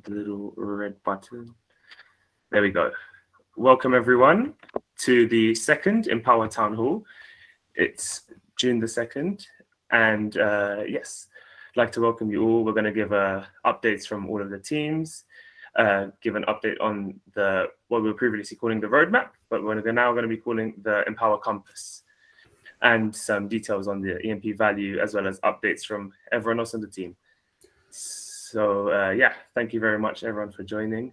the little red button. There we go. Welcome everyone to the second Empowa Townhall. It's June the 2nd, and yes, I'd like to welcome you all. We're going to give updates from all of the teams, give an update on what we were previously calling the roadmap, but we're now going to be calling the Empowa Compass, and some details on the EMP Value, as well as updates from everyone else on the team. So yeah, thank you very much everyone for joining.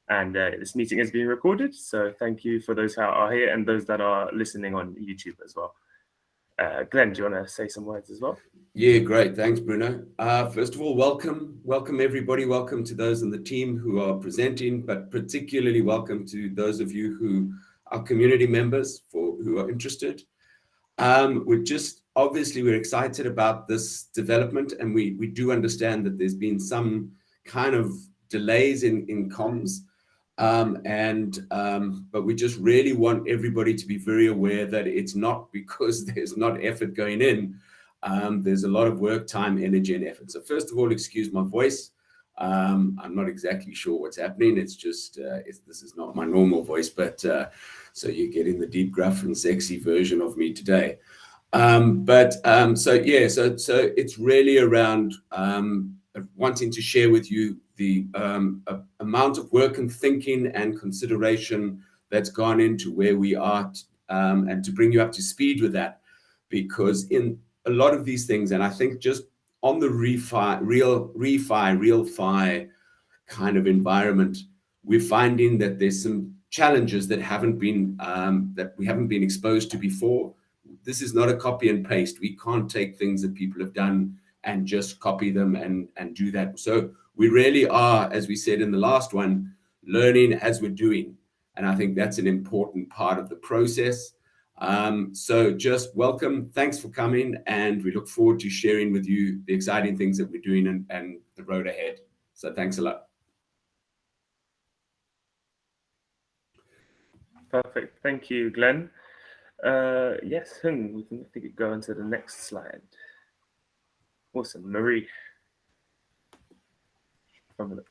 And this meeting is being recorded, so thank you for those who are here and those that are listening on YouTube as well. Glenn, do you want to say some words as well? Yeah, great. Thanks, Bruno. First of all, welcome everybody. Welcome to those in the team who are presenting, but particularly welcome to those of you who are community members who are interested. We're excited about this development, and we do understand that there's been some kind of delays in comms. But we just really want everybody to be very aware that it's not because there's not effort going in. There's a lot of work, time, energy, and effort. So first of all, excuse my voice. I'm not exactly sure what's happening. It's just this is not my normal voice, but so you're getting the deep, gruff, and sexy version of me today. So it's really around wanting to share with you the amount of work and thinking and consideration that's gone into where we are, and to bring you up to speed with that, because in a lot of these things, and I think just on the real fi kind of environment, we're finding that there's some challenges that we haven't been exposed to before. This is not a copy and paste. We can't take things that people have done and just copy them and do that. So we really are, as we said in the last one, learning as we're doing. And I think that's an important part of the process. So just welcome, thanks for coming, and we look forward to sharing with you the exciting things that we're doing and the road ahead. So thanks a lot. Perfect, thank you, Glenn. Yes, we can go on to the next slide. Awesome, Marie.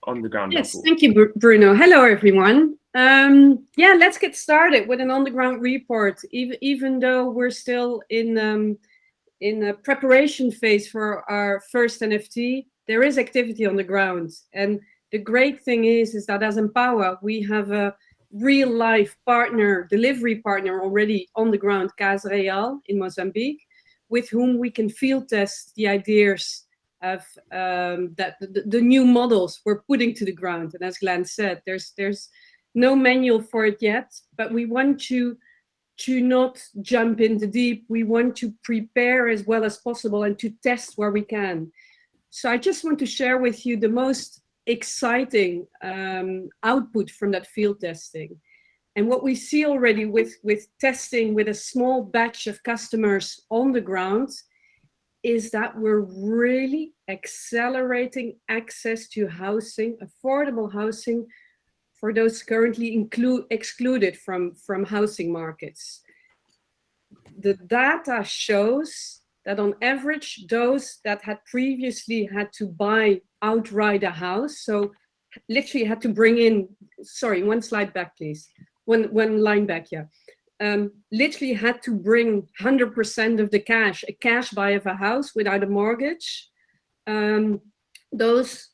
On the ground. Yes, thank you, Bruno. Hello, everyone. Yeah, let's get started with an on-the-ground report. Even though we're still in a preparation phase for our first NFT, there is activity on the ground. And the great thing is that as Empowa, we have a real-life delivery partner already on the ground, Casa Real in Mozambique, with whom we can field test the ideas of the new models we're putting to the ground. And as Glenn said, there's no manual for it yet, but we want to not jump into deep. We want to prepare as well as possible and to test where we can. So I just want to share with you the most exciting output from that field testing. And what we see already with testing with a small batch of customers on the ground is that we're really accelerating access to housing, affordable housing, for those currently excluded from housing markets. The data shows that on average, those that had previously had to buy outright a house, so literally had to bring in, sorry, one slide back, please. One line back, yeah. Literally had to bring 100% of the cash, a cash buy of a house without a mortgage. Those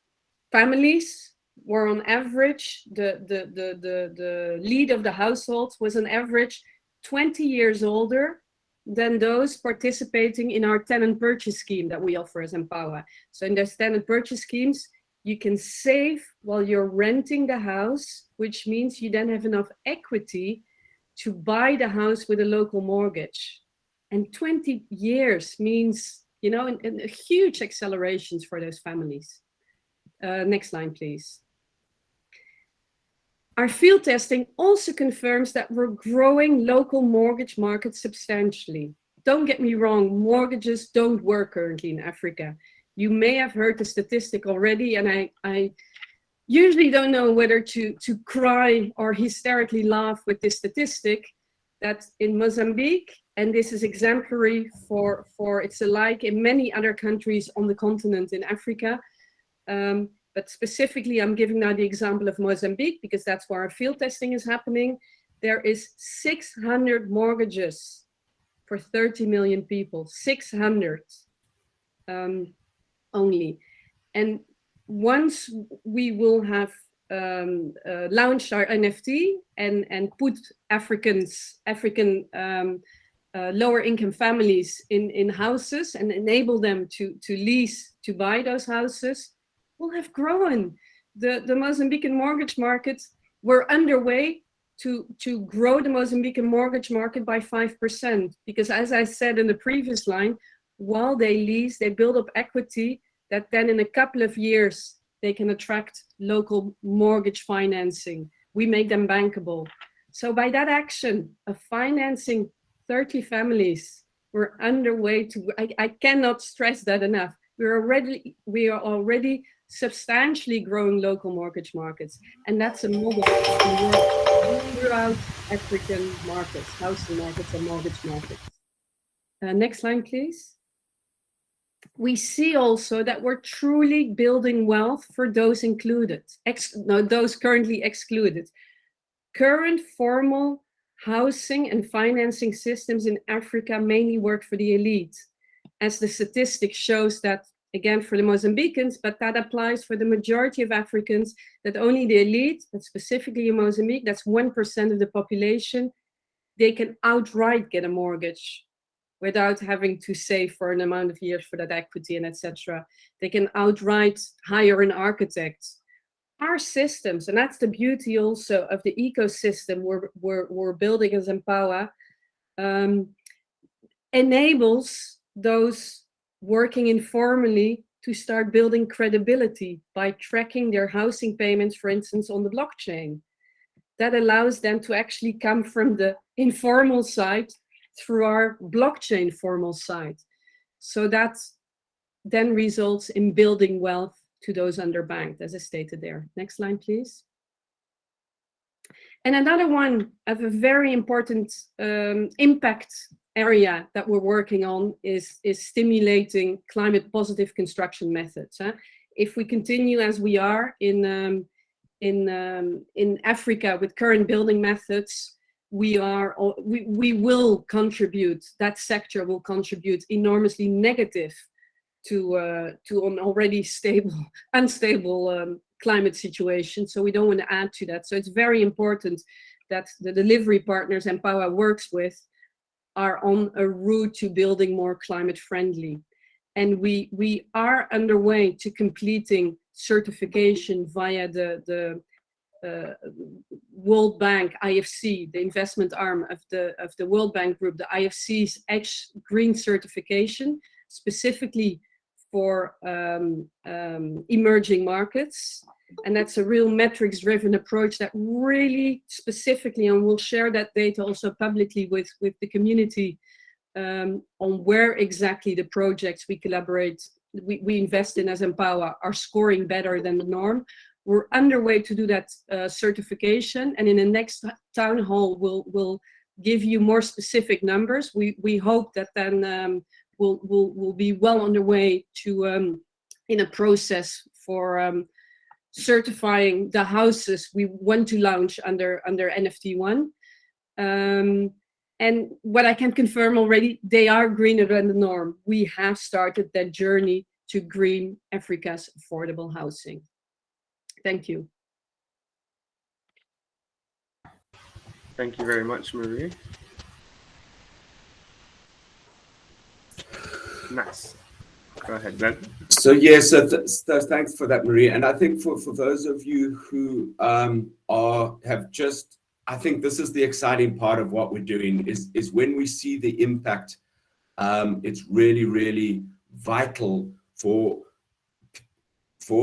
families were on average, the lead of the household was on average 20 years older than those participating in our tenant purchase scheme that we offer as Empowa. So in those tenant purchase schemes, you can save while you're renting the house, which means you then have enough equity to buy the house with a local mortgage. And 20 years means, you know, a huge accelerations for those families. Next line, please. Our field testing also confirms that we're growing local mortgage markets substantially. Don't get me wrong, mortgages don't work currently in Africa. You may have heard the statistic already, and I usually don't know whether to cry or hysterically laugh with this statistic, that in Mozambique, and this is exemplary for it's alike in many other countries on the continent in Africa, but but specifically I'm giving now the example of Mozambique because that's where our field testing is happening. There is 600 mortgages for 30 million people, 600 only. And once we will have launched our NFT and put African lower income families in houses and enable them to lease, to buy those houses, we'll have grown. The Mozambican mortgage market, we're underway to grow the Mozambican mortgage market by 5%. Because as I said in the previous line, while they lease, they build up equity that then in a couple of years, they can attract local mortgage financing. We make them bankable. So by that action of financing 30 families, we're underway to, I cannot stress that enough. We are already substantially growing local mortgage markets. And that's a model throughout African markets, housing markets and mortgage markets. Next line, please. We see also that we're truly building wealth for those included, those currently excluded. Current formal housing and financing systems in Africa mainly work for the elite, as the statistic shows that, again, for the Mozambicans, but that applies for the majority of Africans, that only the elite, but specifically in Mozambique, that's 1% of the population, they can outright get a mortgage without having to save for an amount of years for that equity and etc. They can outright hire an architect. Our systems, and that's the beauty also of the ecosystem we're building as Empowa, enables those working informally to start building credibility by tracking their housing payments, for instance, on the blockchain. That allows them to actually come from the informal side through our blockchain formal side. So that then results in building wealth to those underbanked, as I stated there. Next line, please. And another one of a very important impact area that we're working on is stimulating climate positive construction methods. If we continue as we are in Africa with current building methods, we will contribute, that sector will contribute enormously negative to an already unstable climate situation. So we don't want to add to that. So it's very important that the delivery partners Empowa works with are on a route to building more climate friendly. And we are underway to completing certification via the World Bank IFC, the investment arm of the World Bank Group, the IFC's Edge Green certification, specifically for emerging markets. And that's a real metrics-driven approach that really specifically, and we'll share that data also publicly with the community on where exactly the projects we collaborate, we invest in as Empowa are scoring better than the norm. We're underway to do that certification, and in the next town hall, we'll give you more specific numbers. We hope that then we'll be well underway to in a process for certifying the houses we want to launch under NFT1. And what I can confirm already, they are greener than the norm. We have started that journey to green Africa's affordable housing. Thank you. Thank you very much, Marie. Nice. Go ahead, Ben. So yes, so thanks for that, Marie. And I think for those of you who I think this is the exciting part of what we're doing is when we see the impact, it's really, really vital for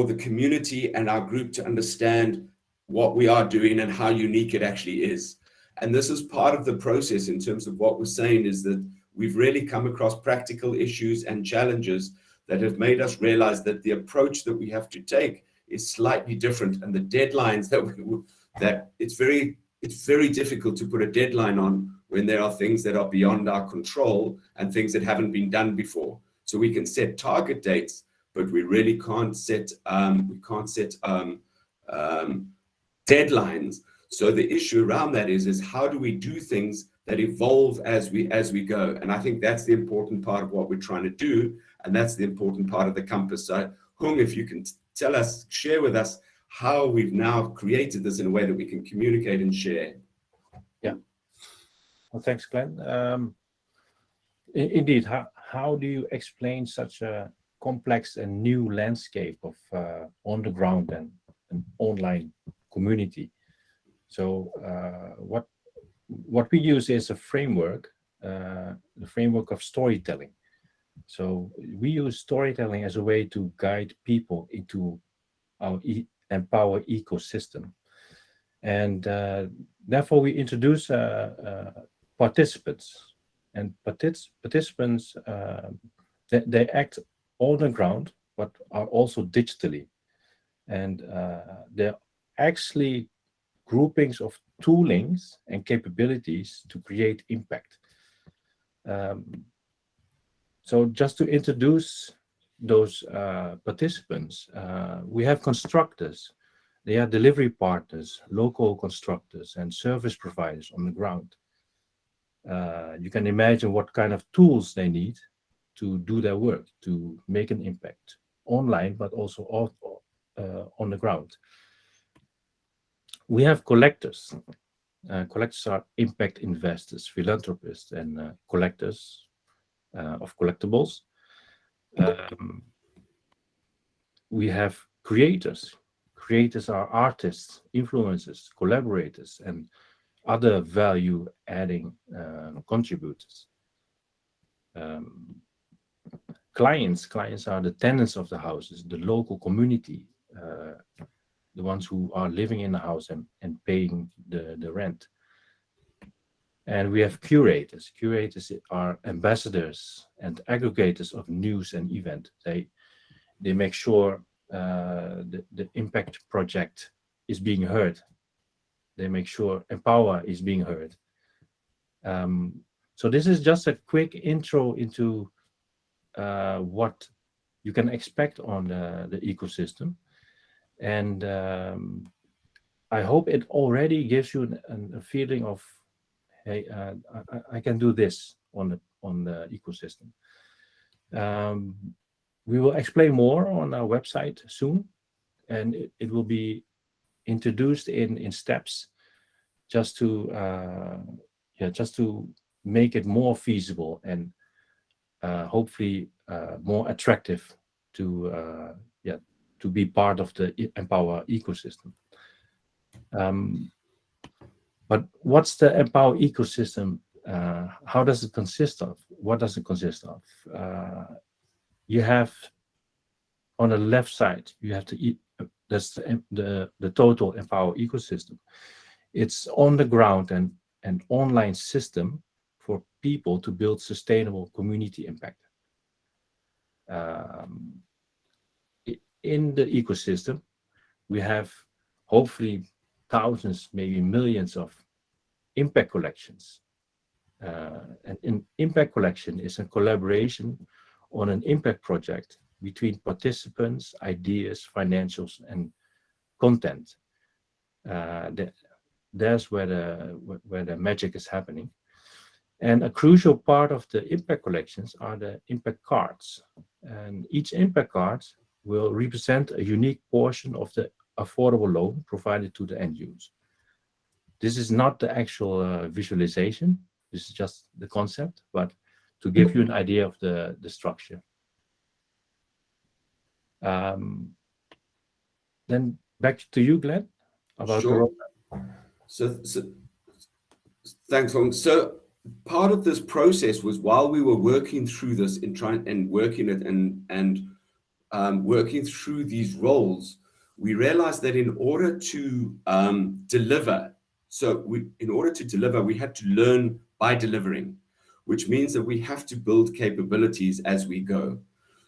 the community and our group to understand what we are doing and how unique it actually is. And this is part of the process in terms of what we're saying, is that we've really come across practical issues and challenges that have made us realize that the approach that we have to take is slightly different, and the deadlines that it's very difficult to put a deadline on when there are things that are beyond our control and things that haven't been done before. So we can set target dates, but we really can't set deadlines. So the issue around that is how do we do things that evolve as we go? And I think that's the important part of what we're trying to do, and that's the important part of the compass. So Hung, if you can share with us how we've now created this in a way that we can communicate and share. Yeah. Well, thanks, Glenn. Indeed, how do you explain such a complex and new landscape of on the ground and an online community? So what we use is a framework, the framework of storytelling. So we use storytelling as a way to guide people into our Empowa ecosystem. And therefore we introduce participants. And participants, they act on the ground, but are also digitally. And they're actually groupings of toolings and capabilities to create impact. So just to introduce those participants, we have constructors. They are delivery partners, local constructors, and service providers on the ground. You can imagine what kind of tools they need to do their work, to make an impact online, but also on the ground. We have collectors. Collectors are impact investors, philanthropists, and collectors of collectibles. We have creators. Creators are artists, influencers, collaborators, and other value-adding contributors. Clients are the tenants of the houses, the local community, the ones who are living in the house and paying the rent. And we have curators. Curators are ambassadors and aggregators of news and event. They make sure the impact project is being heard. They make sure Empowa is being heard. So this is just a quick intro into what you can expect on the ecosystem. And I hope it already gives you a feeling of, hey, I can do this on the ecosystem. We will explain more on our website soon, and it will be introduced in steps, just to make it more feasible and hopefully more attractive to be part of the Empowa ecosystem. But what's the Empowa ecosystem? How does it consist of? What does it consist of? You have on the left side, you have that's the total Empowa ecosystem. It's on the ground and an online system for people to build sustainable community impact. In the ecosystem, we have hopefully thousands, maybe millions of impact collections. And an impact collection is a collaboration on an impact project between participants, ideas, financials, and content. There's where the magic is happening. And a crucial part of the impact collections are the impact cards. And each impact card will represent a unique portion of the affordable loan provided to the end user. This is not the actual visualization. This is just the concept, but to give you an idea of the structure. Then back to you, Glenn, about the roadmap. So thanks, Hong. So part of this process was while we were working through this and working it and working through these roles, we realized that in order to deliver, we had to learn by delivering, which means that we have to build capabilities as we go.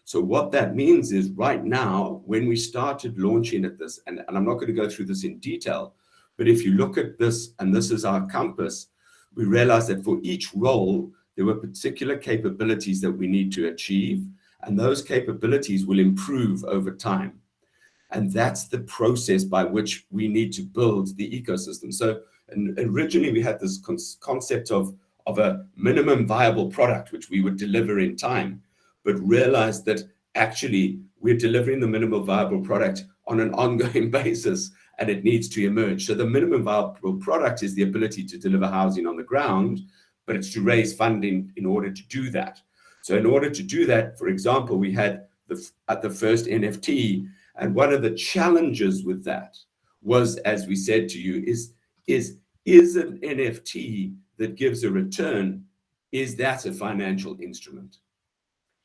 So what that means is right now, when we started launching at this, and I'm not going to go through this in detail, but if you look at this, and this is our compass, we realized that for each role, there were particular capabilities that we need to achieve. And those capabilities will improve over time. And that's the process by which we need to build the ecosystem. So originally we had this concept of a minimum viable product, which we would deliver in time, but realized that actually we're delivering the minimum viable product on an ongoing basis, and it needs to emerge. So the minimum viable product is the ability to deliver housing on the ground, but it's to raise funding in order to do that. So in order to do that, for example, we had the first NFT, and one of the challenges with that was, as we said to you, is an NFT that gives a return, is that a financial instrument?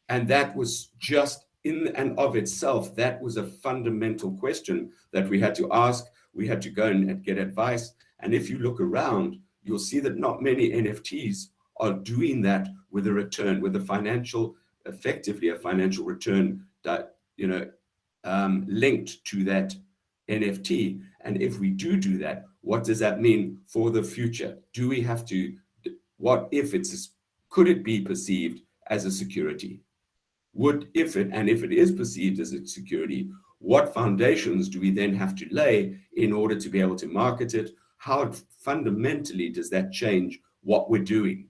And that was just in and of itself, that was a fundamental question that we had to ask. We had to go and get advice. And if you look around, you'll see that not many NFTs are doing that with a return, with a financial, effectively a financial return that, linked to that NFT. And if we do that, what does that mean for the future? Do we have to, what if could it be perceived as a security? If it is perceived as a security, what foundations do we then have to lay in order to be able to market it? How fundamentally does that change what we're doing?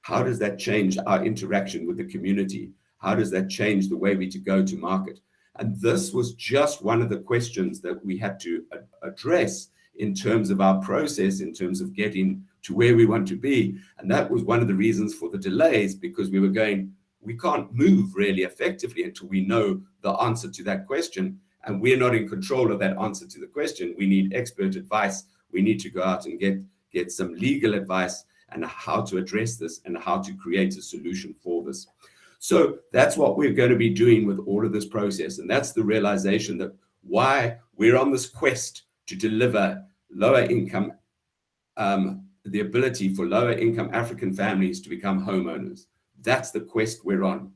How does that change our interaction with the community? How does that change the way we go to market? And this was just one of the questions that we had to address in terms of our process, in terms of getting to where we want to be. And that was one of the reasons for the delays, because we were going, we can't move really effectively until we know the answer to that question. And we're not in control of that answer to the question. We need expert advice. We need to go out and get some legal advice and how to address this and how to create a solution for this. So that's what we're going to be doing with all of this process. And that's the realization that why we're on this quest to deliver lower income, the ability for lower income African families to become homeowners. That's the quest we're on.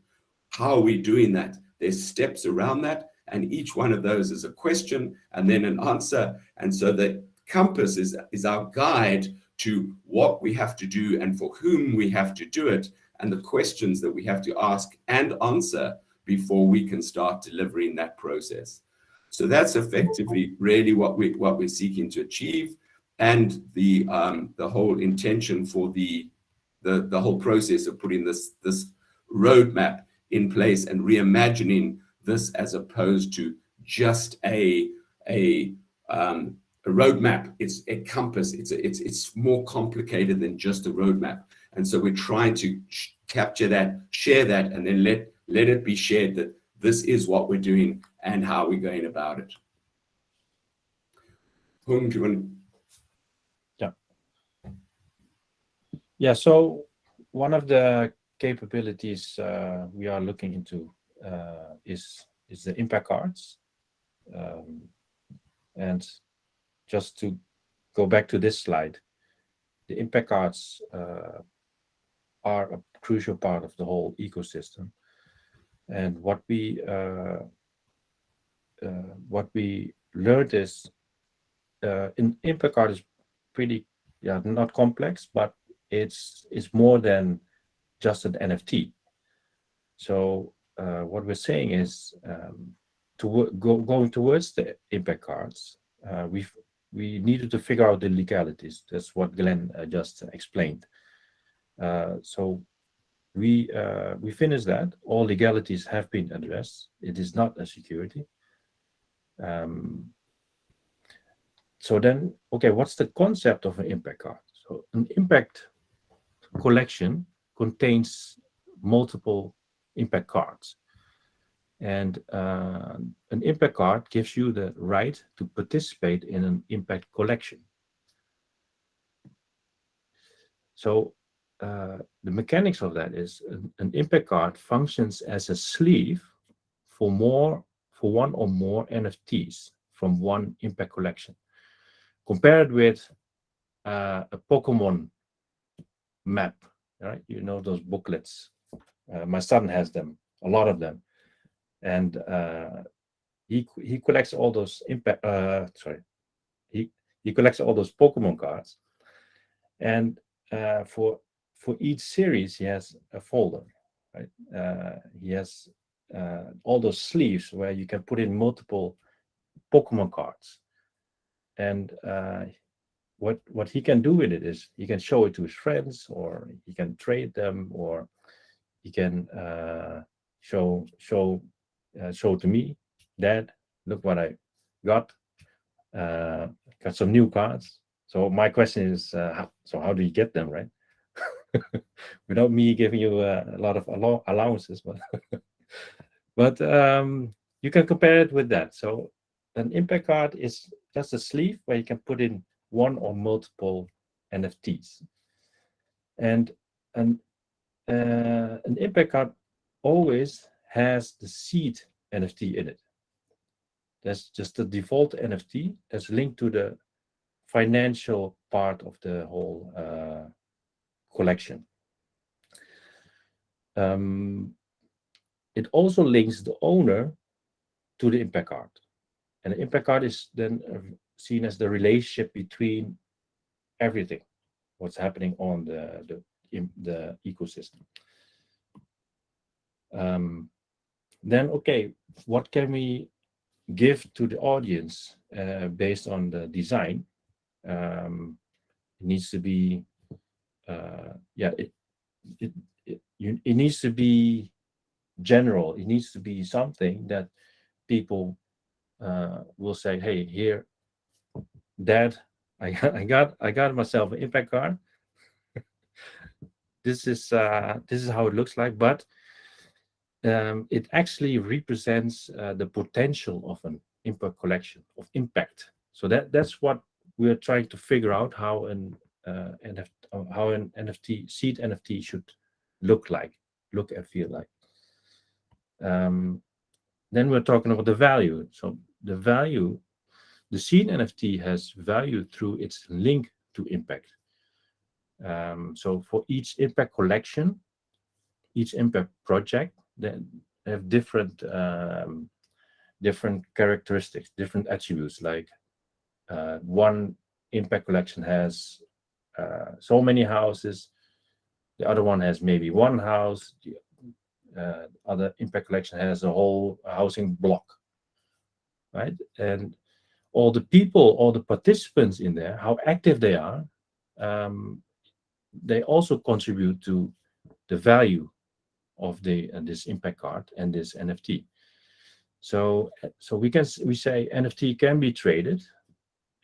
How are we doing that? There's steps around that, and each one of those is a question and then an answer. And so the compass is our guide to what we have to do and for whom we have to do it, and the questions that we have to ask and answer before we can start delivering that process. So that's effectively really what we're seeking to achieve, and the whole intention for the whole process of putting this roadmap in place and reimagining this as opposed to just a roadmap. It's a compass. It's more complicated than just a roadmap. And so we're trying to capture that, share that, and then let it be shared that this is what we're doing and how we're going about it. Whom do you want? Yeah, so one of the capabilities we are looking into is the impact cards. And just to go back to this slide, the impact cards are a crucial part of the whole ecosystem. And what we learned is an impact card is pretty, not complex, but it's more than just an NFT. So what we're saying is going towards the impact cards, we needed to figure out the legalities. That's what Glenn just explained. So we finished that. All legalities have been addressed. It is not a security. So then, okay, what's the concept of an impact card? So an impact collection contains multiple impact cards. And an impact card gives you the right to participate in an impact collection. So the mechanics of that is an impact card functions as a sleeve for one or more NFTs from one impact collection. Compared with a Pokemon map, right? You know those booklets. My son has them, a lot of them, and he collects all those impact. He collects all those Pokemon cards, and for each series he has a folder, right? He has all those sleeves where you can put in multiple Pokemon cards. And what he can do with it is he can show it to his friends, or he can trade them, or he can show to me, Dad, look what I got. Got some new cards. So my question is, how do you get them, right? Without me giving you a lot of allowances, but you can compare it with that. So an impact card is just a sleeve where you can put in one or multiple NFTs, and an impact card always has the seed NFT in it. That's just the default NFT that's linked to the financial part of the whole collection. It also links the owner to the impact card, and the impact card is then seen as the relationship between everything, what's happening on the ecosystem. Then, okay, what can we give to the audience based on the design? It needs to be, it needs to be general. It needs to be something that people will say, "Hey, here, Dad, I got myself an impact card. This is how it looks like," but it actually represents the potential of an impact collection of impact. So that's what we're trying to figure out, how an NFT seed NFT should look and feel like. Then we're talking about the value. So the seed NFT has value through its link to impact. So for each impact collection, each impact project, they have different characteristics, different attributes. Like one impact collection has so many houses, the other one has maybe one house, the other impact collection has a whole housing block, right? And all the people, all the participants in there, how active they are, they also contribute to the value of this impact card and this NFT. So we say NFT can be traded,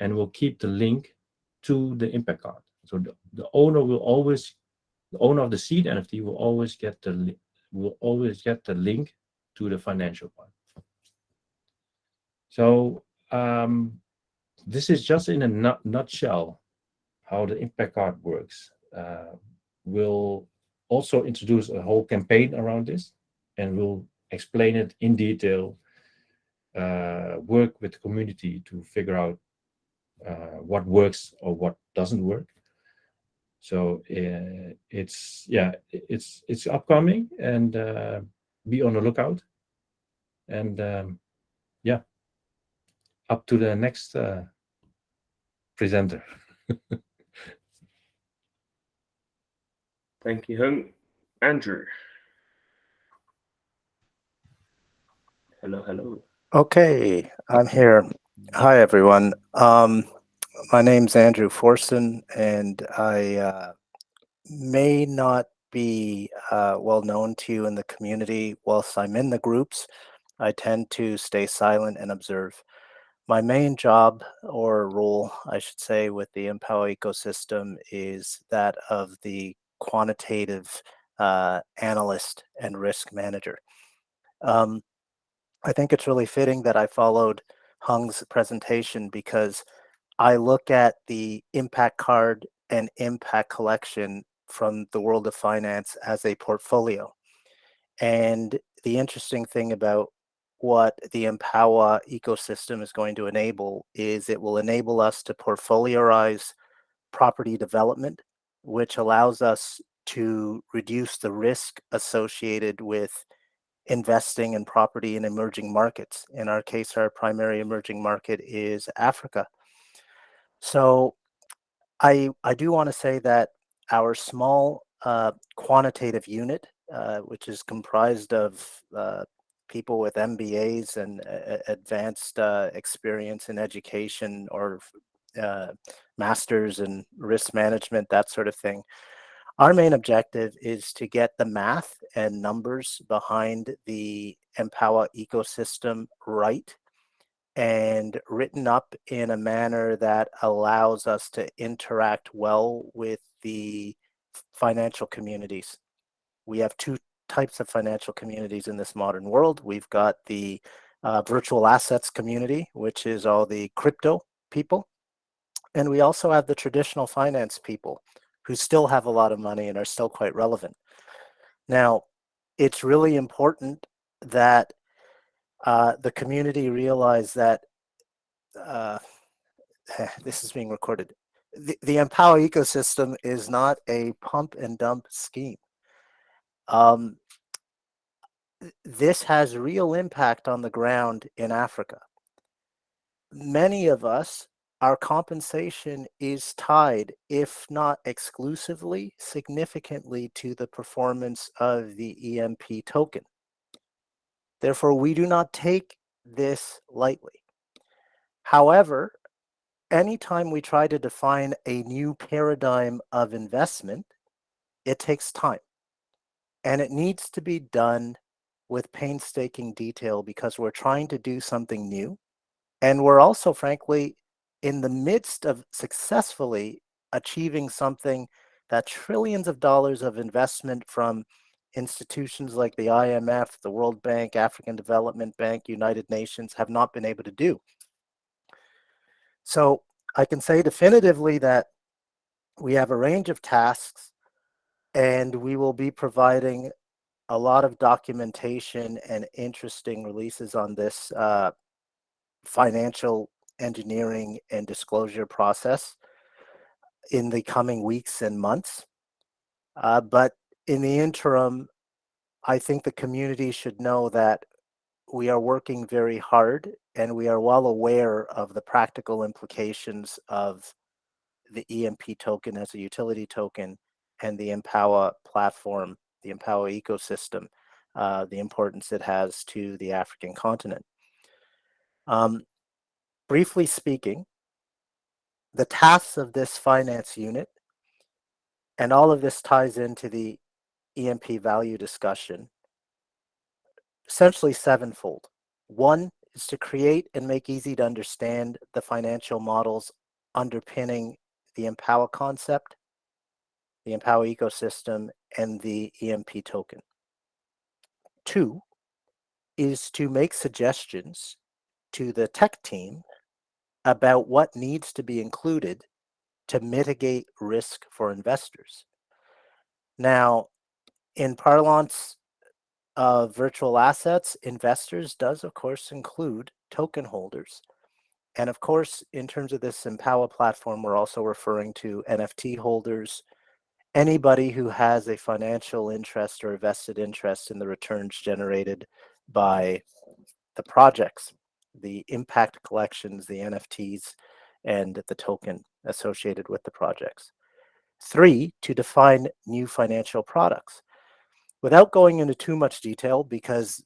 and we'll keep the link to the impact card. So the owner of the seed NFT will always get the link to the financial part. So this is just in a nutshell how the impact card works. We'll also introduce a whole campaign around this, and we'll explain it in detail, work with the community to figure out what works or what doesn't work. So it's upcoming, and be on the lookout. And up to the next presenter. Thank you, Hung. Andrew. Hello. Okay, I'm here. Hi, everyone. My name's Andrew Forson, and I may not be well known to you in the community. Whilst I'm in the groups, I tend to stay silent and observe. My main job, or role, I should say, with the Empowa ecosystem is that of the quantitative analyst and risk manager. I think it's really fitting that I followed Hung's presentation, because I look at the impact card and impact collection from the world of finance as a portfolio. And the interesting thing about what the Empowa ecosystem is going to enable is it will enable us to portfolioize property development, which allows us to reduce the risk associated with investing in property in emerging markets. In our case, our primary emerging market is Africa. So I do want to say that our small quantitative unit, which is comprised of people with MBAs and advanced experience in education, or masters in risk management, that sort of thing. Our main objective is to get the math and numbers behind the Empowa ecosystem right and written up in a manner that allows us to interact well with the financial communities. We have two types of financial communities in this modern world. We've got the virtual assets community, which is all the crypto people. And we also have the traditional finance people who still have a lot of money and are still quite relevant. Now, it's really important that the community realize that this is being recorded. The Empowa ecosystem is not a pump and dump scheme. This has real impact on the ground in Africa. Many of us, our compensation is tied, if not exclusively, significantly to the performance of the EMP token. Therefore, we do not take this lightly. However, anytime we try to define a new paradigm of investment, it takes time. And it needs to be done with painstaking detail because we're trying to do something new. And we're also, frankly, in the midst of successfully achieving something that trillions of dollars of investment from institutions like the IMF, the World Bank, African Development Bank, United Nations have not been able to do. So I can say definitively that we have a range of tasks, and we will be providing a lot of documentation and interesting releases on this financial engineering and disclosure process in the coming weeks and months. But in the interim, I think the community should know that we are working very hard and we are well aware of the practical implications of the EMP token as a utility token and the Empowa platform, the Empowa ecosystem, the importance it has to the African continent. Briefly speaking, the tasks of this finance unit, and all of this ties into the EMP value discussion, essentially sevenfold. One is to create and make easy to understand the financial models underpinning the Empowa concept, the Empowa ecosystem, and the EMP token. Two is to make suggestions to the tech team about what needs to be included to mitigate risk for investors. Now, in parlance of virtual assets, investors does of course include token holders. And of course, in terms of this Empowa platform, we're also referring to NFT holders, anybody who has a financial interest or a vested interest in the returns generated by the projects, the impact collections, the NFTs, and the token associated with the projects. Three, to define new financial products. Without going into too much detail, because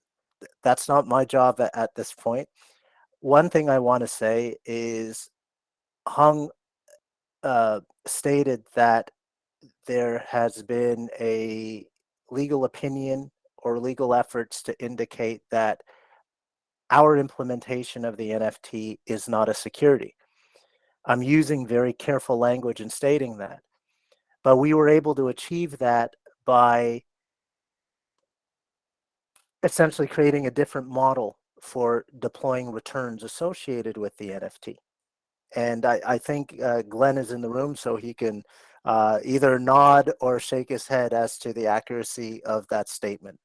that's not my job at this point, one thing I want to say is Hung stated that there has been a legal opinion or legal efforts to indicate that our implementation of the NFT is not a security. I'm using very careful language in stating that, but we were able to achieve that by essentially creating a different model for deploying returns associated with the NFT. And I think Glenn is in the room, so he can either nod or shake his head as to the accuracy of that statement.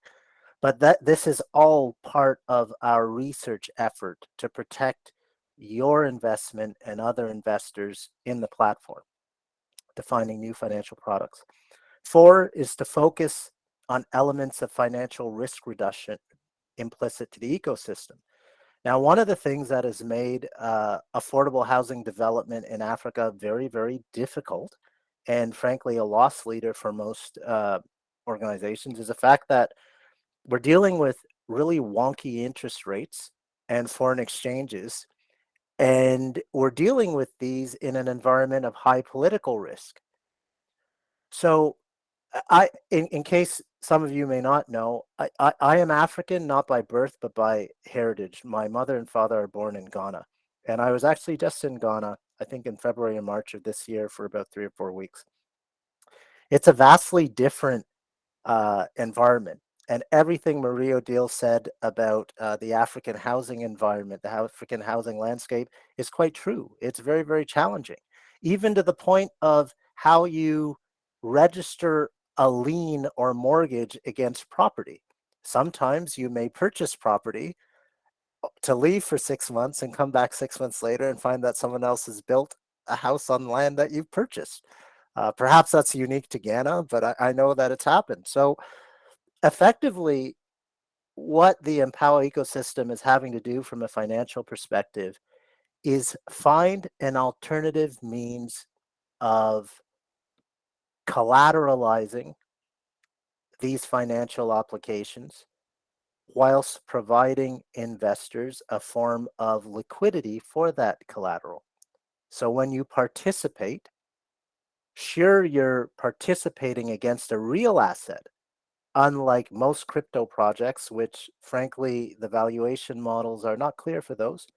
But this is all part of our research effort to protect your investment and other investors in the platform, defining new financial products. Four is to focus on elements of financial risk reduction implicit to the ecosystem. Now, one of the things that has made affordable housing development in Africa very, very difficult, and frankly, a loss leader for most organizations, is the fact that we're dealing with really wonky interest rates and foreign exchanges. And we're dealing with these in an environment of high political risk. So in case some of you may not know, I am African, not by birth, but by heritage. My mother and father are born in Ghana. And I was actually just in Ghana, I think in February and March of this year for about 3 or 4 weeks. It's a vastly different environment. And everything Marie O'Deal said about the African housing environment, the African housing landscape is quite true. It's very, very challenging, even to the point of how you register a lien or mortgage against property. Sometimes you may purchase property to leave for 6 months and come back 6 months later and find that someone else has built a house on land that you've purchased. Perhaps that's unique to Ghana, but I know that it's happened. So effectively, what the Empowa ecosystem is having to do from a financial perspective is find an alternative means of collateralizing these financial applications whilst providing investors a form of liquidity for that collateral. So when you participate, sure, you're participating against a real asset, unlike most crypto projects, which frankly, the valuation models are not clear for those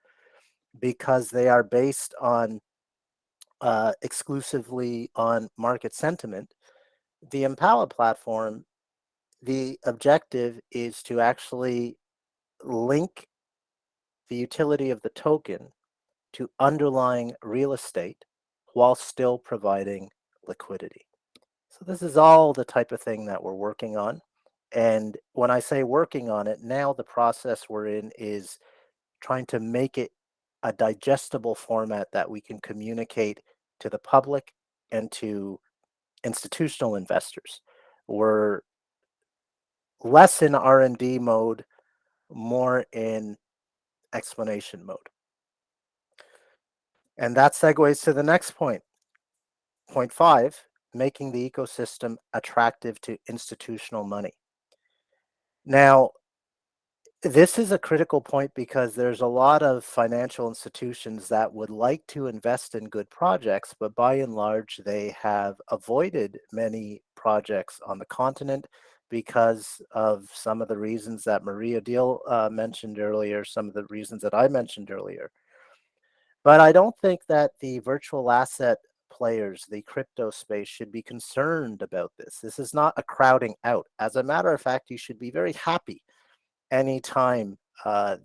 because they are based on exclusively on market sentiment. The Empowa platform, the objective is to actually link the utility of the token to underlying real estate while still providing liquidity. So this is all the type of thing that we're working on. And when I say working on it, now the process we're in is trying to make it a digestible format that we can communicate to the public and to institutional investors. We're less in R&D mode, more in explanation mode. And that segues to the next point. Point 5, making the ecosystem attractive to institutional money. Now, this is a critical point because there's a lot of financial institutions that would like to invest in good projects, but by and large, they have avoided many projects on the continent because of some of the reasons that Marie O'Deal mentioned earlier, some of the reasons that I mentioned earlier. But I don't think that the virtual asset players, the crypto space, should be concerned about this. This is not a crowding out. As a matter of fact, you should be very happy anytime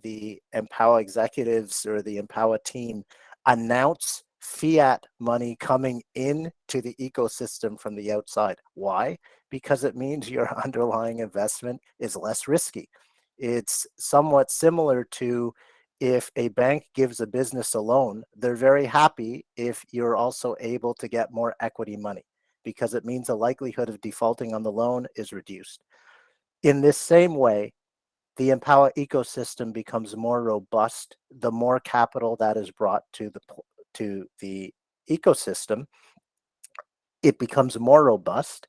the Empowa executives or the Empowa team announce fiat money coming into the ecosystem from the outside. Why? Because it means your underlying investment is less risky. It's somewhat similar to if a bank gives a business a loan, they're very happy if you're also able to get more equity money because it means the likelihood of defaulting on the loan is reduced. In this same way, the Empowa ecosystem becomes more robust the more capital that is brought to the ecosystem. It becomes more robust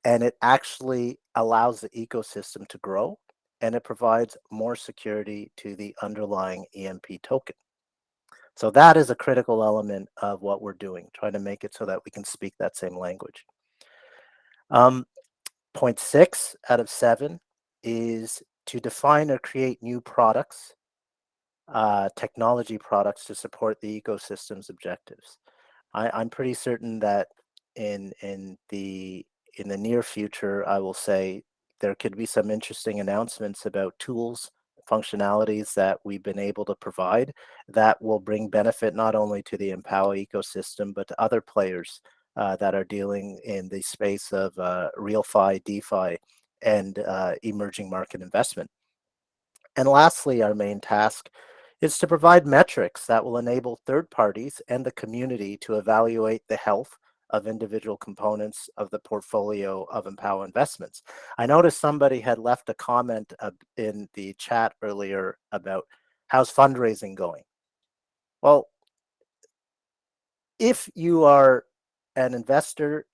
and it actually allows the ecosystem to grow and it provides more security to the underlying EMP token. So that is a critical element of what we're doing, trying to make it so that we can speak that same language. Point 6 out of 7 is to define or create new products, technology products to support the ecosystem's objectives. I'm pretty certain that in the near future, I will say there could be some interesting announcements about tools, functionalities that we've been able to provide that will bring benefit not only to the Empowa ecosystem, but to other players that are dealing in the space of RealFi, DeFi, and emerging market investment. And lastly, our main task is to provide metrics that will enable third parties and the community to evaluate the health of individual components of the portfolio of Empowa investments. I noticed somebody had left a comment in the chat earlier about how's fundraising going. Well, if you are an investor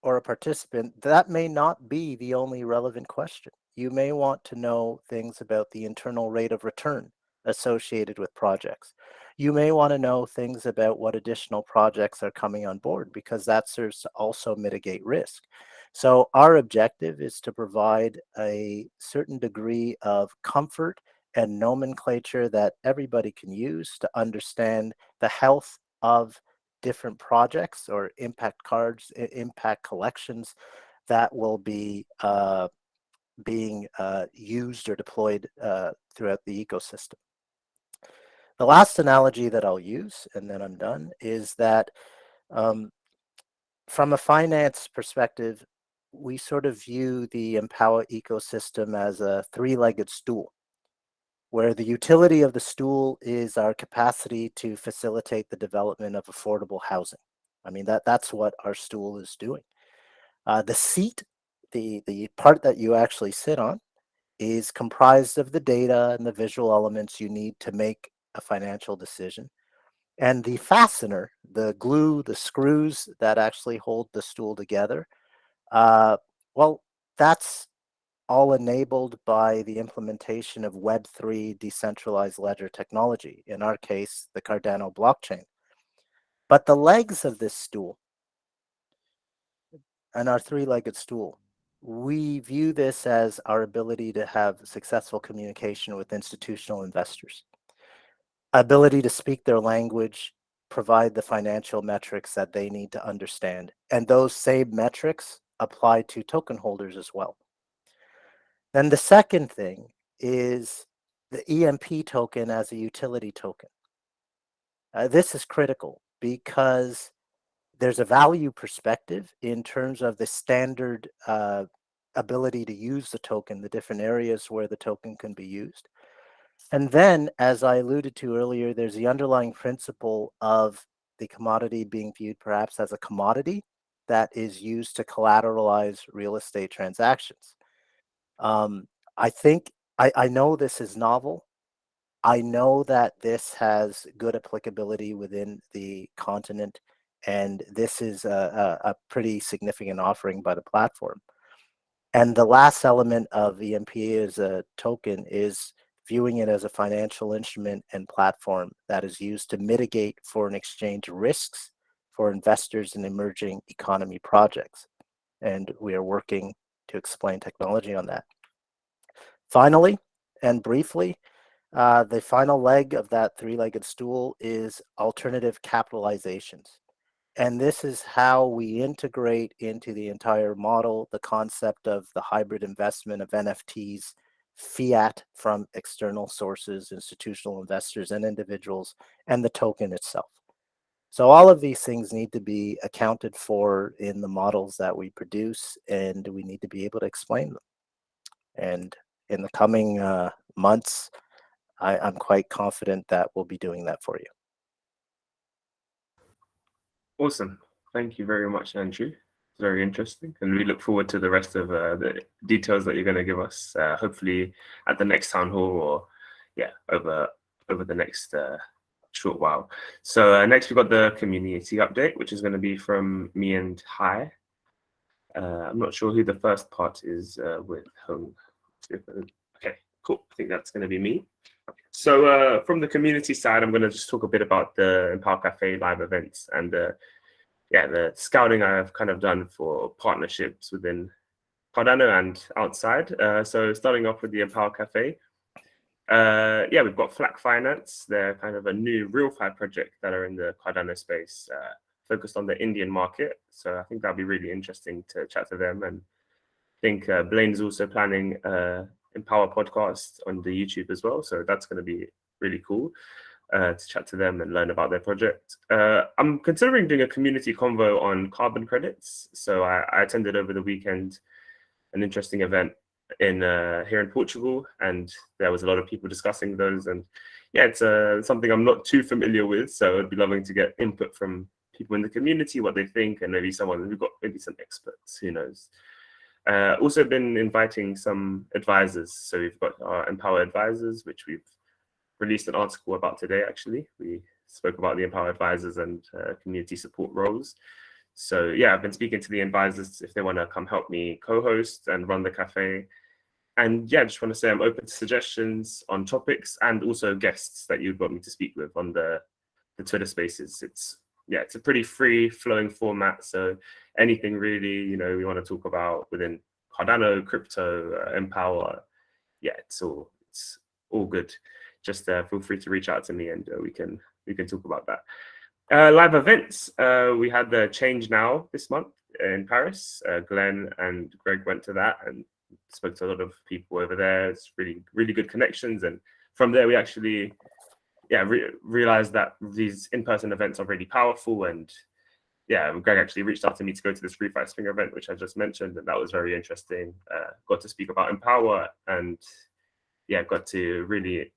or a participant, that may not be the only relevant question. you may want to know things about the internal rate of return associated with projects. You may want to know things about what additional projects are coming on board, because that serves to also mitigate risk. So our objective is to provide a certain degree of comfort and nomenclature that everybody can use to understand the health of different projects or impact cards, impact collections that will be being used or deployed throughout the ecosystem. The last analogy that I'll use, and then I'm done, is that from a finance perspective, we sort of view the Empowa ecosystem as a three-legged stool, where the utility of the stool is our capacity to facilitate the development of affordable housing. I mean, that's what our stool is doing. The seat, the part that you actually sit on, is comprised of the data and the visual elements you need to make a financial decision. And the fastener, the glue, the screws that actually hold the stool together, well, that's all enabled by the implementation of Web3 decentralized ledger technology, in our case, the Cardano blockchain. But the legs of this stool and our three-legged stool, we view this as our ability to have successful communication with institutional investors, ability to speak their language, provide the financial metrics that they need to understand. And those same metrics apply to token holders as well. Then the second thing is the EMP token as a utility token. This is critical because there's a value perspective in terms of the standard ability to use the token, the different areas where the token can be used. And then, as I alluded to earlier, there's the underlying principle of the commodity being viewed perhaps as a commodity that is used to collateralize real estate transactions. I think, I know this is novel. I know that this has good applicability within the continent, and this is a pretty significant offering by the platform. And the last element of EMP as a token is viewing it as a financial instrument and platform that is used to mitigate foreign exchange risks for investors in emerging economy projects. And we are working to explain technology on that. Finally, and briefly, the final leg of that three-legged stool is alternative capitalizations. And this is how we integrate into the entire model the concept of the hybrid investment of NFTs, fiat from external sources, institutional investors and individuals, and the token itself. So all of these things need to be accounted for in the models that we produce, and we need to be able to explain them. And in the coming months, I'm quite confident that we'll be doing that for you. Awesome. Thank you very much, Andrew. It's very interesting. And we look forward to the rest of the details that you're going to give us, hopefully at the next town hall or, yeah, over the next short while. So next we've got the community update, which is going to be from me and Hai. I'm not sure who the first part is with Hung. Okay, cool. I think that's going to be me. So from the community side, I'm going to just talk a bit about the Empowa Cafe live events and the scouting I've kind of done for partnerships within Cardano and outside. So starting off with the Empowa Cafe, we've got Flack Finance. They're kind of a new RealFi project that are in the Cardano space, focused on the Indian market. So I think that'll be really interesting to chat to them. And I think Blaine's also planning Empowa podcast on the YouTube as well. So that's going to be really cool to chat to them and learn about their project. I'm considering doing a community convo on carbon credits. So I attended over the weekend an interesting event in here in Portugal, and there was a lot of people discussing those. And yeah, it's something I'm not too familiar with. So I'd be loving to get input from people in the community, what they think, and maybe someone who's got maybe some experts, who knows. Also been inviting some advisors. So we've got our Empowa advisors, which we've released an article about today, actually. We spoke about the Empowa advisors and community support roles. So yeah, I've been speaking to the advisors if they want to come help me co-host and run the cafe. And yeah, just want to say I'm open to suggestions on topics and also guests that you'd want me to speak with on the Twitter Spaces. It's a pretty free flowing format. So anything really, we want to talk about within Cardano, crypto, Empowa, it's all good. Just feel free to reach out to me and we can talk about that. Live events. We had the Change Now this month in Paris. Glenn and Greg went to that and spoke to a lot of people over there. It's really, really good connections. And from there, we actually, realized that these in-person events are really powerful. And Greg actually reached out to me to go to this Free Fight Swing event, which I just mentioned, and that was very interesting. Got to speak about Empowa and got to really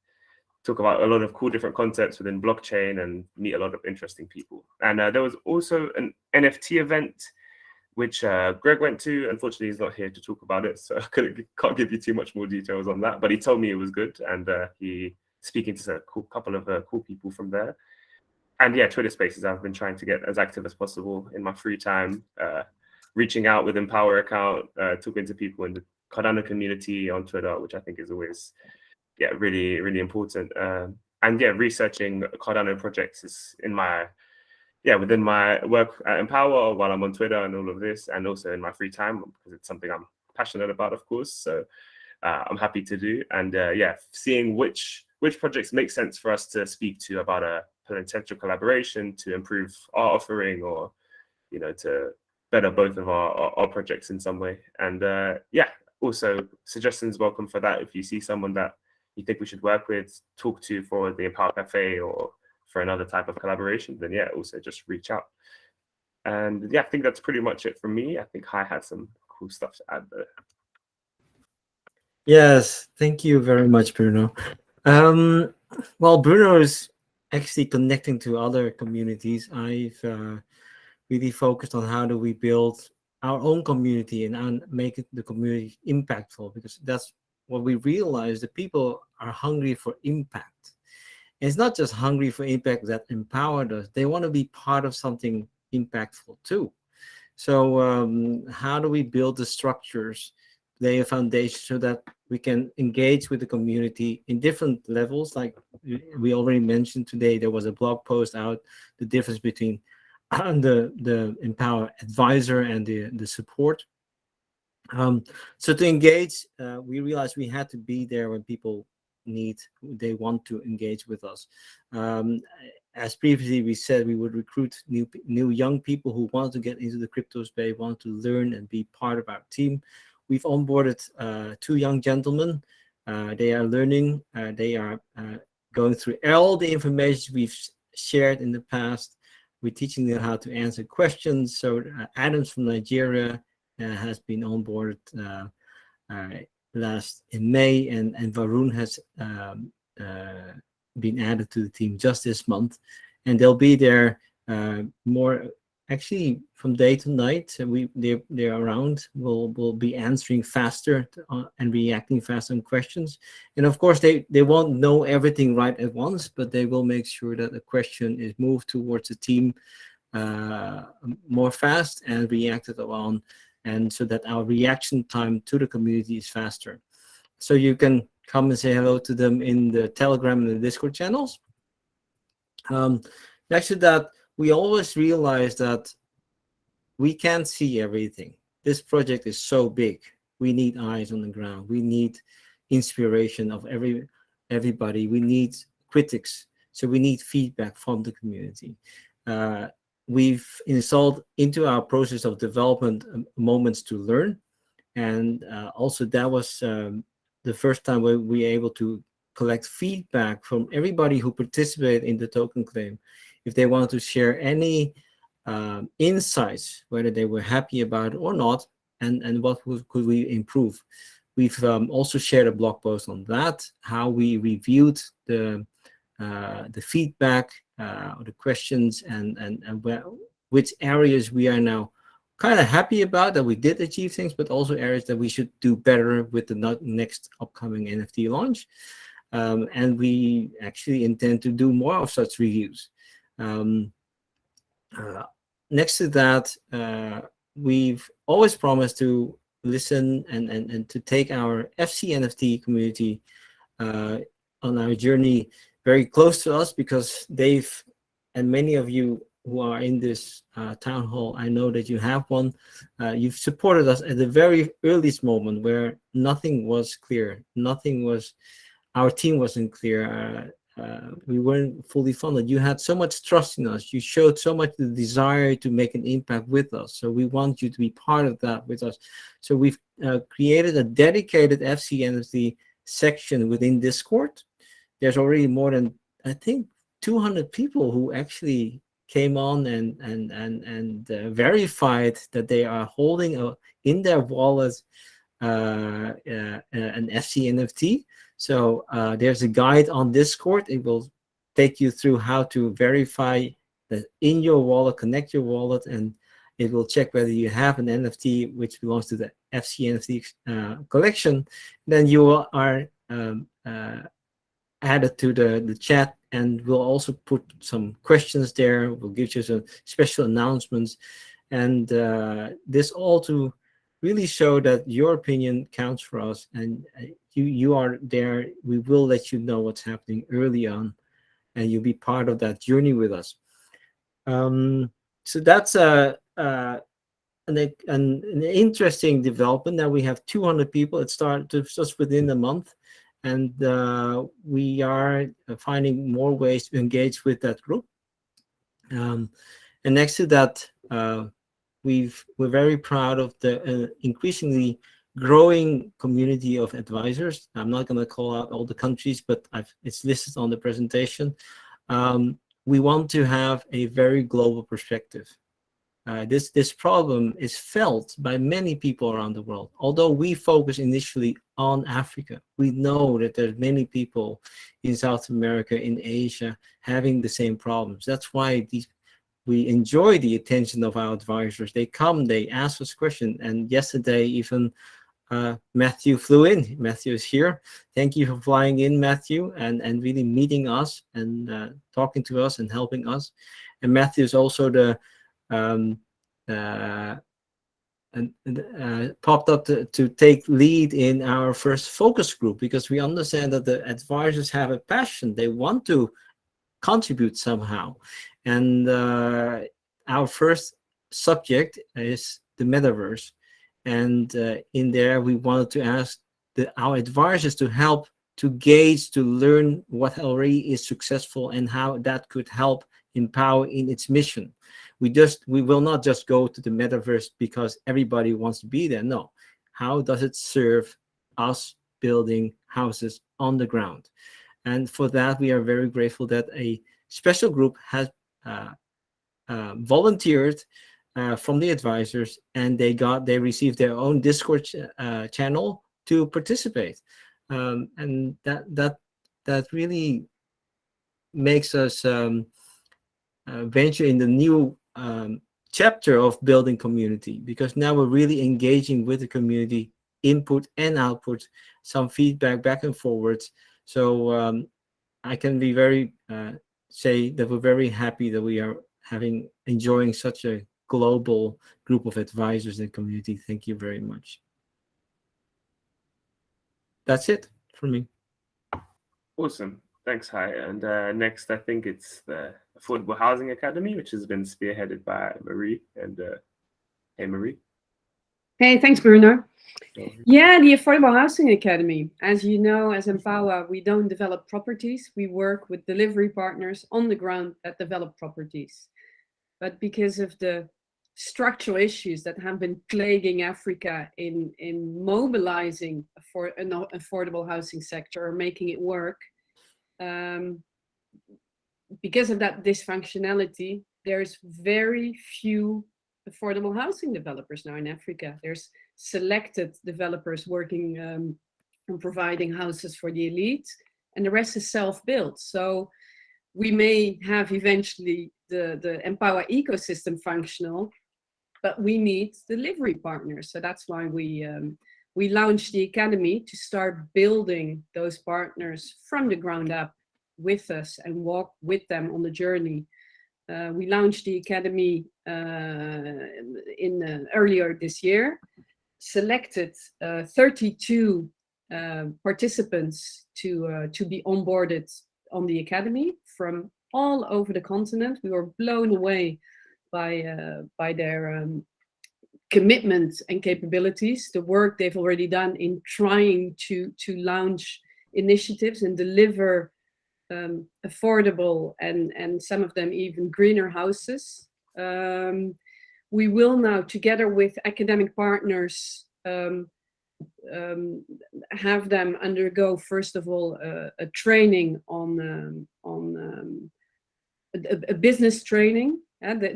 talk about a lot of cool different concepts within blockchain and meet a lot of interesting people. And there was also an NFT event which Greg went to. Unfortunately, he's not here to talk about it, so I can't give you too much more details on that. But he told me it was good, and he speaking to a couple of cool people from there. And Twitter Spaces, I've been trying to get as active as possible in my free time, reaching out with Empowa account, talking to people in the Cardano community on Twitter, which I think is always really, really important. And researching Cardano projects is within my work at Empowa while I'm on Twitter and all of this, and also in my free time, because it's something I'm passionate about, of course. So I'm happy to do. And seeing which projects make sense for us to speak to about a potential collaboration to improve our offering, or to better both of our projects in some way. And also suggestions welcome for that. If you see someone that you think we should work with, talk to for the Empowa Cafe or for another type of collaboration, then also just reach out. And I think that's pretty much it from me. I think Hai had some cool stuff to add there. Yes, thank you very much, Bruno. Well, Bruno is actually connecting to other communities. I've really focused on how do we build our own community and make the community impactful, because that's what we realize. The people are hungry for impact. And it's not just hungry for impact that empowered us. They want to be part of something impactful too. So how do we build the structures, lay a foundation so that we can engage with the community in different levels? Like we already mentioned today, there was a blog post out, the difference between the Empowa advisor and the support. So to engage, we realized we had to be there when people they want to engage with us. As previously we said, we would recruit new young people who want to get into the crypto space, want to learn and be part of our team. We've onboarded 2 young gentlemen. They are learning. They are going through all the information we've shared in the past. We're teaching them how to answer questions. So Adams from Nigeria has been onboarded last in May, and Varun has been added to the team just this month, and they'll be there more actually from day to night. They're around. We'll be answering faster and reacting faster on questions. And of course, they won't know everything right at once, but they will make sure that the question is moved towards the team more fast and reacted on, and so that our reaction time to the community is faster. So you can come and say hello to them in the Telegram and the Discord channels. Next to that, we always realize that we can't see everything. This project is so big. We need eyes on the ground. We need inspiration of everybody. We need critics. So we need feedback from the community. We've installed into our process of development moments to learn. And also that was the first time we were able to collect feedback from everybody who participated in the token claim. If they wanted to share any insights, whether they were happy about it or not, and what could we improve. We've also shared a blog post on that, how we reviewed the feedback, the questions, and which areas we are now kind of happy about that we did achieve things, but also areas that we should do better with the next upcoming NFT launch. And we actually intend to do more of such reviews. Next to that, we've always promised to listen and to take our FC NFT community on our journey very close to us, because Dave and many of you who are in this town hall, I know that you have one. You've supported us at the very earliest moment where nothing was clear. Our team wasn't clear. We weren't fully funded. You had so much trust in us. You showed so much the desire to make an impact with us. So we want you to be part of that with us. So we've created a dedicated FC NFT section within Discord. There's already more than, I think, 200 people who actually came on and verified that they are holding in their wallet an FC NFT. So there's a guide on Discord. It will take you through how to verify that in your wallet, connect your wallet, and it will check whether you have an NFT which belongs to the FC NFT collection. Then you are added to the chat, and we'll also put some questions there. We'll give you some special announcements, and this all to really show that your opinion counts for us, and you are there. We will let you know what's happening early on, and you'll be part of that journey with us. So that's an interesting development. Now we have 200 people. It started just within a month, and we are finding more ways to engage with that group. And next to that, we're very proud of the increasingly growing community of advisors. I'm not going to call out all the countries, but it's listed on the presentation. We want to have a very global perspective. This problem is felt by many people around the world. Although we focus initially on Africa, we know that there's many people in South America, in Asia, having the same problems. That's why we enjoy the attention of our advisors. They come, they ask us questions, and yesterday even Matthew flew in. Matthew is here. Thank you for flying in, Matthew, and really meeting us and talking to us and helping us. And Matthew is also the popped up to take lead in our first focus group, because we understand that the advisors have a passion. They want to contribute somehow. And our first subject is the metaverse. And in there, we wanted to ask our advisors to help to gauge, to learn what already is successful and how that could help Empowa in its mission. We will not just go to the metaverse because everybody wants to be there. No. How does it serve us building houses on the ground? And for that, we are very grateful that a special group has volunteered from the advisors, and they received their own Discord channel to participate, and that really makes us venture in the new chapter of building community, because now we're really engaging with the community, input and output, some feedback back and forwards. So I can be very say that we're very happy that we are enjoying such a global group of advisors and community. Thank you very much. That's it for me. Awesome. Thanks, Hai. And next, I think it's the Affordable Housing Academy, which has been spearheaded by Marie. And hey, Marie. Hey, thanks, Bruno. Yeah, the Affordable Housing Academy. As you know, as Empowa, we don't develop properties. We work with delivery partners on the ground that develop properties. But because of the structural issues that have been plaguing Africa in mobilizing for an affordable housing sector or making it work, because of that dysfunctionality, there's very few affordable housing developers now in Africa. There's selected developers working on providing houses for the elite, and the rest is self-built. So we may have eventually the Empowa ecosystem functional, but we need delivery partners. So that's why we launched the academy, to start building those partners from the ground up with us and walk with them on the journey. We launched the academy earlier this year. selected 32 participants to be onboarded on the academy from all over the continent. We were blown away by their commitment and capabilities, the work they've already done in trying to launch initiatives and deliver affordable and some of them even greener houses. We will now, together with academic partners, have them undergo, first of all, a training on a business training.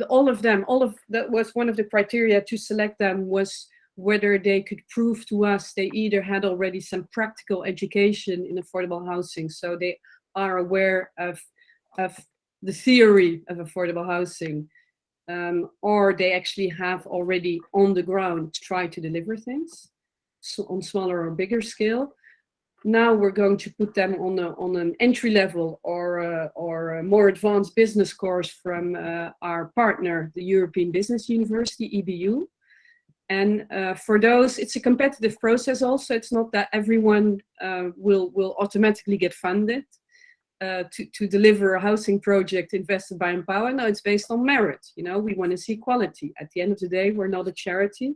All of that was one of the criteria to select them, was whether they could prove to us they either had already some practical education in affordable housing, so they are aware of the theory of affordable housing, or they actually have already on the ground tried to deliver things on smaller or bigger scale. Now we're going to put them on an entry level or a more advanced business course from our partner, the European Business University, EBU. And for those, it's a competitive process also. It's not that everyone will automatically get funded to deliver a housing project invested by Empowa. No, it's based on merit. You know, we want to see quality. At the end of the day, we're not a charity.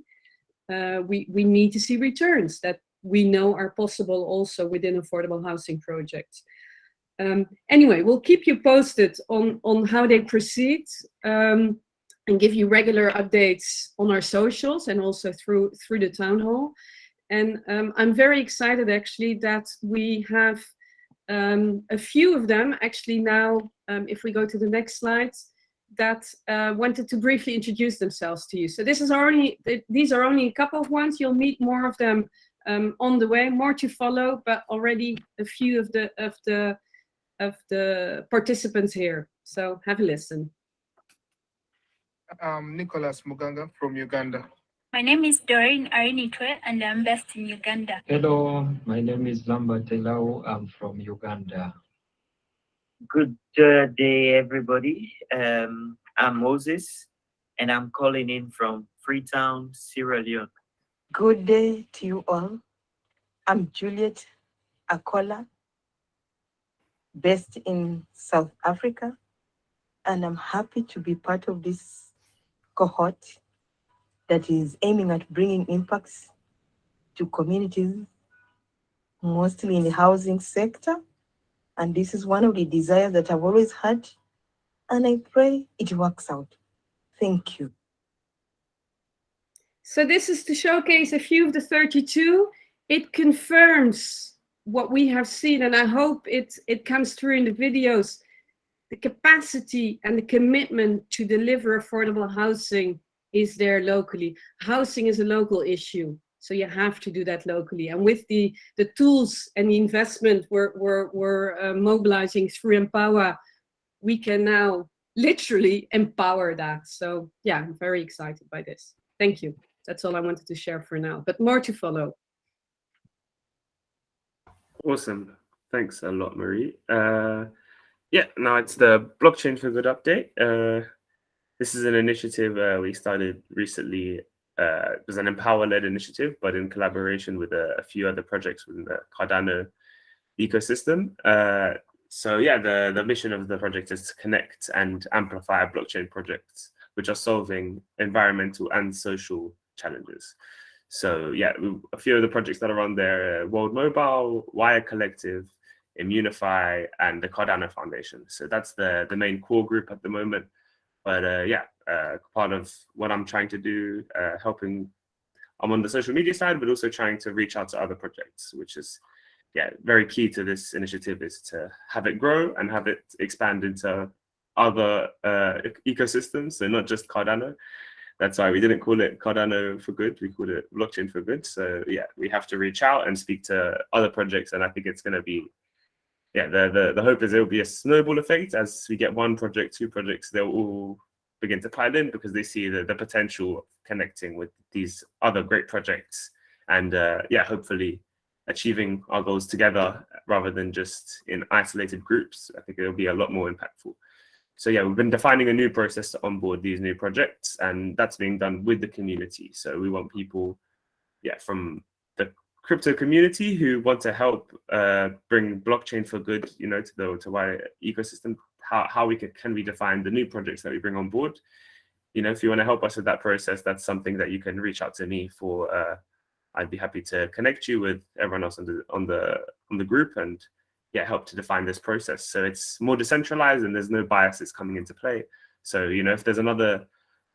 We need to see returns that we know are possible also within affordable housing projects. Anyway, we'll keep you posted on how they proceed and give you regular updates on our socials and also through the town hall. And I'm very excited actually that we have a few of them actually now, if we go to the next slide, that wanted to briefly introduce themselves to you. So these are only a couple of ones. You'll meet more of them on the way, more to follow, but already a few of the participants here. So have a listen. Nicholas Muganga from Uganda. My name is Doreen Arinitwe and I'm based in Uganda. Hello, my name is Lambert Telau. I'm from Uganda. Good day, everybody. I'm Moses, and I'm calling in from Freetown, Sierra Leone. Good day to you all. I'm Juliet Akola, based in South Africa, and I'm happy to be part of this cohort that is aiming at bringing impacts to communities, mostly in the housing sector. And this is one of the desires that I've always had, and I pray it works out. Thank you. So this is to showcase a few of the 32. It confirms what we have seen, and I hope it comes through in the videos. The capacity and the commitment to deliver affordable housing is there locally. Housing is a local issue, so you have to do that locally. And with the tools and the investment we're mobilizing through Empowa, we can now literally empower that. So yeah, I'm very excited by this. Thank you. That's all I wanted to share for now, but more to follow. Awesome. Thanks a lot, Marie. Yeah, now it's the Blockchain4Good update. This is an initiative we started recently. It was an Empowa-led initiative, but in collaboration with a few other projects within the Cardano ecosystem. So yeah, the mission of the project is to connect and amplify blockchain projects which are solving environmental and social challenges. So yeah, a few of the projects that are on there, World Mobile, Wire Collective, Immunify, and the Cardano Foundation. So that's the main core group at the moment. But yeah, part of what I'm trying to do, I'm on the social media side, but also trying to reach out to other projects, which is very key to this initiative, is to have it grow and have it expand into other ecosystems, so not just Cardano. That's why we didn't call it Cardano for Good, we called it Blockchain4Good. So yeah, we have to reach out and speak to other projects, and I think it's going to be, the hope is it will be a snowball effect. As we get one project, two projects, they'll all begin to pile in because they see the potential of connecting with these other great projects, and hopefully achieving our goals together rather than just in isolated groups. I think it'll be a lot more impactful. So yeah, we've been defining a new process to onboard these new projects, and that's being done with the community. So we want people from the crypto community who want to help bring blockchain for good, to the wider ecosystem. How can we define the new projects that we bring on board? If you want to help us with that process, that's something that you can reach out to me for. I'd be happy to connect you with everyone else on the group and help to define this process. So it's more decentralized and there's no biases coming into play. So, if there's another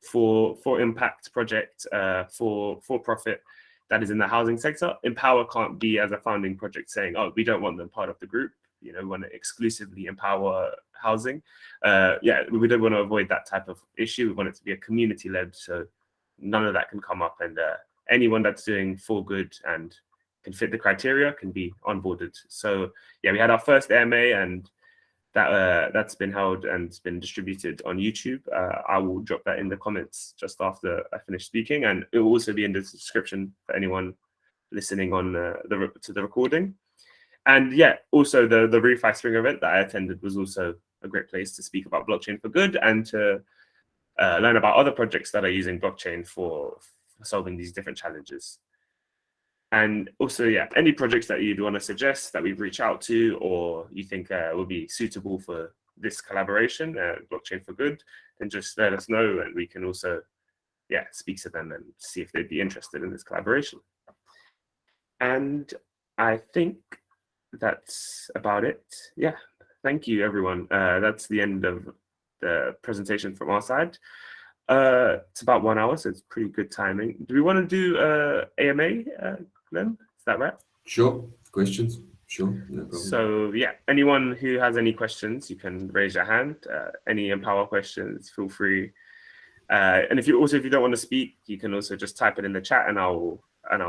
for impact project, for profit that is in the housing sector, Empowa can't be as a founding project saying, oh, we don't want them part of the group. We want to exclusively empower housing. We don't want to avoid that type of issue. We want it to be a community led, so none of that can come up, and anyone that's doing for good and can fit the criteria can be onboarded. So we had our first AMA, and that's been held and it's been distributed on YouTube. I will drop that in the comments just after I finish speaking, and it will also be in the description for anyone listening on to the recording. And also the Refi Spring event that I attended was also a great place to speak about blockchain for good and to learn about other projects that are using blockchain for solving these different challenges. And also, any projects that you'd want to suggest that we reach out to, or you think will be suitable for this collaboration, Blockchain for Good, then just let us know, and we can also, speak to them and see if they'd be interested in this collaboration. And I think that's about it. Thank you, everyone. That's the end of the presentation from our side. It's about 1 hour, so it's pretty good timing. Do we want to do AMA, Glenn? Is that right? Sure. Questions? Sure. No problem. So anyone who has any questions, you can raise your hand. Any Empowa questions, feel free. And if you don't want to speak, you can also just type it in the chat, and I'll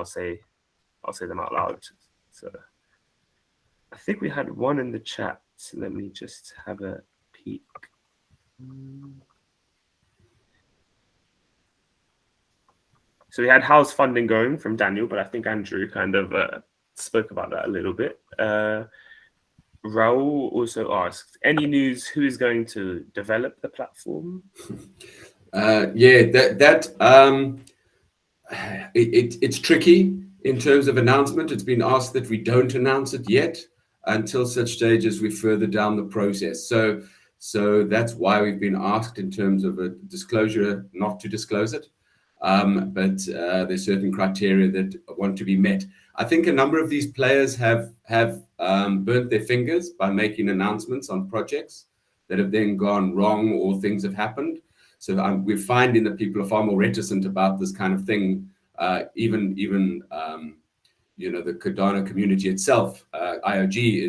say them out loud. So I think we had one in the chat. So let me just have a peek. So we had how's funding going from Daniel, but I think Andrew kind of spoke about that a little bit. Raul also asked, any news who is going to develop the platform? It's tricky in terms of announcement. It's been asked that we don't announce it yet until such stage as we're further down the process. So that's why we've been asked in terms of a disclosure not to disclose it. But there's certain criteria that want to be met. I think a number of these players have burnt their fingers by making announcements on projects that have then gone wrong, or things have happened. So we're finding that people are far more reticent about this kind of thing. Even the Cardano community itself, IOG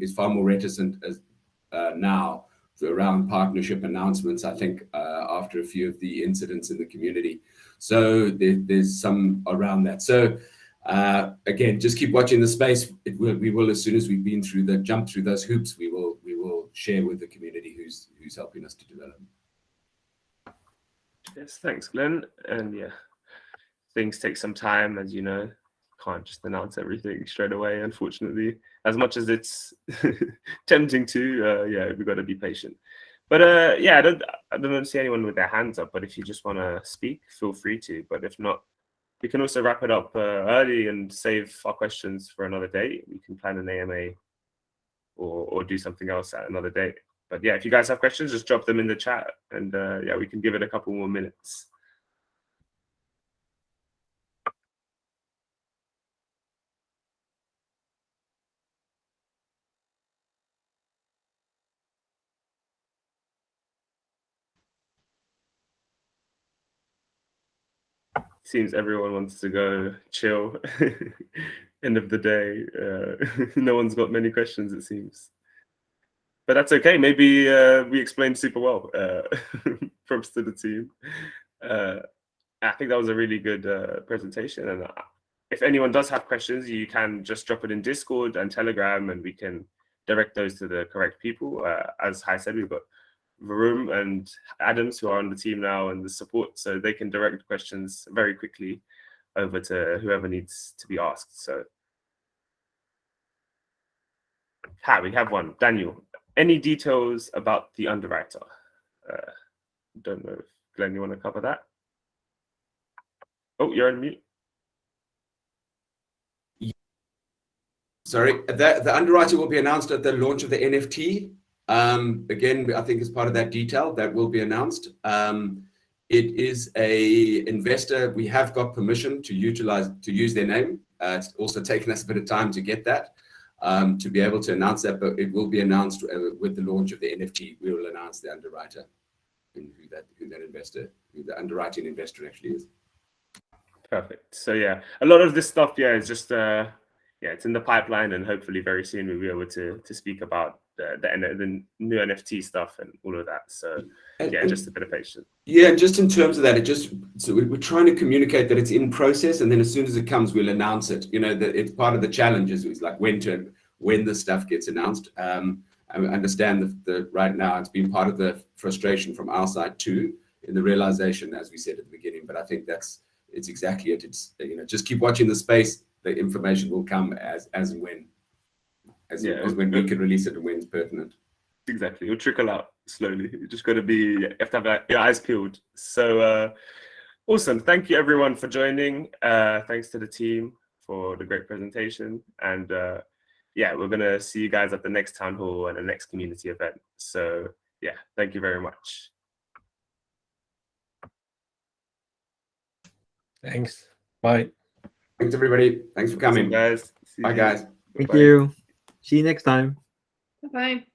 is far more reticent now around partnership announcements, I think, after a few of the incidents in the community. So there's some around that. So again, just keep watching the space. We will, as soon as we've been jumped through those hoops, we will share with the community who's helping us to develop. Yes, thanks, Glenn. And things take some time, as you know. Can't just announce everything straight away, unfortunately. As much as it's tempting to, we've got to be patient. But I don't see anyone with their hands up. But if you just want to speak, feel free to. But if not, we can also wrap it up early and save our questions for another day. We can plan an AMA or do something else at another date. But if you guys have questions, just drop them in the chat, and we can give it a couple more minutes. Seems everyone wants to go chill. End of the day, no one's got many questions, it seems. But that's okay. Maybe we explained super well. Props to the team. I think that was a really good presentation. And if anyone does have questions, you can just drop it in Discord and Telegram, and we can direct those to the correct people. As I said, we've got Varun and Adams who are on the team now, and the support, so they can direct questions very quickly over to whoever needs to be asked. So we have one. Daniel, any details about the underwriter? Don't know if Glenn, you want to cover that? Oh, you're on mute. Sorry, the underwriter will be announced at the launch of the NFT. Again, I think as part of that detail that will be announced. It is a investor. We have got permission to use their name. It's also taken us a bit of time to get that, to be able to announce that, but it will be announced with the launch of the NFT. We will announce the underwriter and who the underwriting investor actually is. Perfect. So yeah, a lot of this stuff, is just it's in the pipeline, and hopefully very soon we'll be able to speak about the new NFT stuff and all of that. So just a bit of patience. Yeah, and just in terms of that, so we're trying to communicate that it's in process, and then as soon as it comes, we'll announce it. You know, that it's part of the challenges is like when the stuff gets announced. I understand that right now it's been part of the frustration from our side too, in the realization, as we said at the beginning. But I think it's exactly it. It's, just keep watching the space. The information will come as and when we can release it and when it's pertinent. Exactly, it'll trickle out slowly. You just got to you have to have your eyes peeled. So awesome! Thank you everyone for joining. Thanks to the team for the great presentation, and we're gonna see you guys at the next town hall and the next community event. So thank you very much. Thanks. Bye. Thanks everybody. Thanks for coming, guys. Bye guys. Thank you. See you next time. Bye-bye.